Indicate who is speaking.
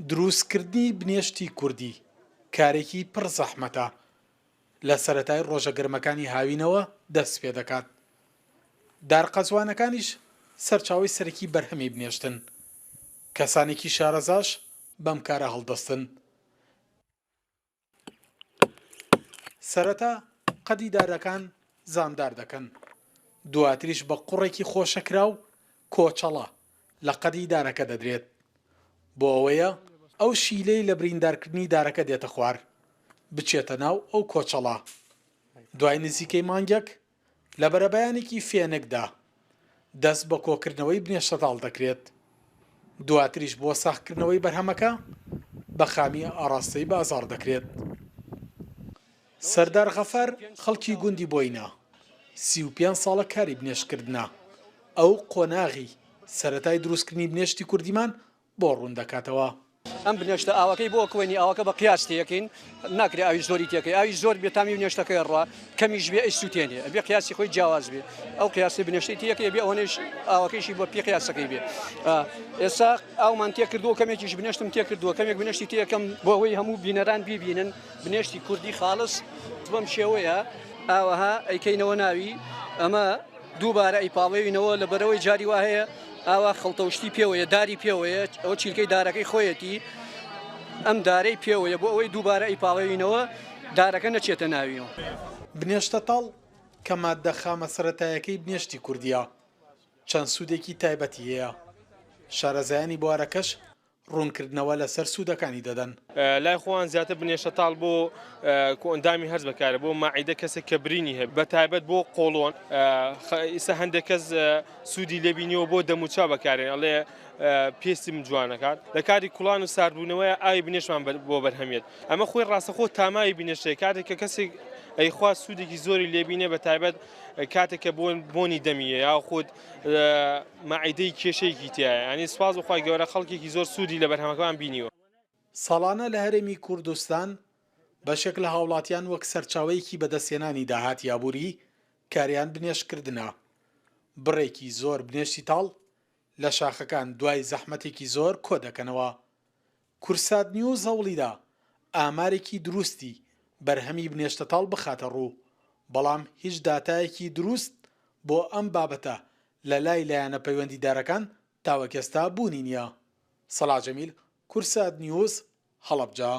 Speaker 1: دروستکردنی بنێشتی کوردی کارێکی پڕ زەحمەتە لە سەرەتای ڕۆژە گەرمەکانی هاوینەوە دەست پێ دەکات. دارقەزوانەکانیش سەرچاوەی سەرەکی بەرهەمی بنێشتن، کەسانێکی شارەزاش بەم کارە هەڵدەستن. سەرەتا قەدی دارەکان زامدار دەکەن، دواتریش بە قوڕێکی خۆشەکراو کۆچەڵە لە قەدی دارەکە دەدرێت، بۆ ئەوەیە ئەو شیلەی لە بریندارکردنی دارەکە دێتە خوار بچێتە ناو ئەو کۆچەڵە. دوای نزیکەی مانگێک لە بەرەبەیانێکی فێنکدا دەست بە کۆکردنەوەی بنێشتەتاڵ دەکرێت، دواتریش بۆ ساختکردنەوەی بەرهەمەکە بە خامی ئاڕاستەی بازاڕ دەکرێت. سەردار غەفەر خەڵکی گوندی بۆینە 35 ساڵە کاری بنێشتکردنە. ئەو قۆناغی سەرەتای دروستکردنی بنێشتی کوردیمان بۆ ڕوون دەکاتەوە.
Speaker 2: ئەم بنێشتە ئاوەکەی بۆ کۆنی ئاوەکە بە قیاس تێکین ناکرێت ئاوی زۆری تێکەکەی ئاوی زۆر بێتامی بنێشتەکەی ڕوا کەمیش بێ ئەی سووتێنێ ئەبێ قیاسی خۆی جیاواز بێ ئەو قیاسی بنێشتی تێکەکەی بێ ئەوەنەش ئاوەکەیشی بۆ پێ قیاسەکەی بێ. ئێستا ئاومان تێکردووە کەمێکیش بنێشتم تێکردووە کەمێک بنێشتی تێکەم بۆ ئەوەی هەموو بینەران بیبینن بنێشتی کوردی خاڵص بەم شێوەیە ئاوەها ئەیکەینەوە ناوی ئەمە دووبارە ئەیپاڵێوینەوە لە بەرەوەی جاری وا هەیە ئاوا خەڵتەوشتی پێوەیە داری پێوەیە ئەو چیلکەی دارەکەی خۆیەتی ئەم دارەی پێوەیە بۆ ئەوەی دووبارە ئەیپاڵێوینەوە دارەکە نەچێتە ناویەوە.
Speaker 1: بنێشتەتاڵ کە ماددە خامە سەرەتایەکەی بنێشتی کوردیە چەند سوودێکی تایبەتی هەیە. شارەزایانی بوارەکەش ڕوونکردنەوە لەسەر سوودەکانی دەدەن.
Speaker 3: لای خۆیان زیاتر بنێشتەتاڵ بۆ ئەندامی هەرز بەکارە بۆ ماعیدە کەسێک کە برینی هەیە بە تایبەت بۆ قۆڵۆن ئیسا هەندێک کەس سوودی لێبینیەوە بۆ دەموچا بەکارێن ئەڵێ پێستی من جوانەکات لە کاری کوڵان و ساردبوونەوەی ئاوی بنێشمان بۆ بەرهەمێت. ئەمە خۆی ڕاستەخۆ تاماوی بنێشتەیە کاتێک کە کەسێک ئەیخوا سوودێکی زۆری لێبینێ بە تایبەت کاتێککە بۆنی دەمیە یا خۆت ماعیدەی کێشەیەکی تایە ینی سوپاس بخوای گەورە خەڵکێکی زۆر سوودی لە بەرهەمەکەمان بینیوە.
Speaker 1: ساڵانە لە هەرێمی کوردستان بەشێک لە هاوڵاتیان وەک سەرچاوەیەکی بەدەستێنانی داهات یابووری کاریان بنێشتکردنە. بڕێکی زۆر بنێشتی تاڵ لە شاخەکان دوای زەحمەتێکی زۆر کۆ دەکەنەوە. کورسات نیوز هەوڵیدا ئامارێکی دروستی بەرهەمی بنێشتەتاڵ بخاتە ڕوو، بەڵام هیچ داتایەکی دروست بۆ ئەم بابەتە لە لای لایەنە پەیوەندیدارەکان تاوەکێستا بوونی نییە. سەلاح جەمیل، کورسات نیوز، هەڵەبجە.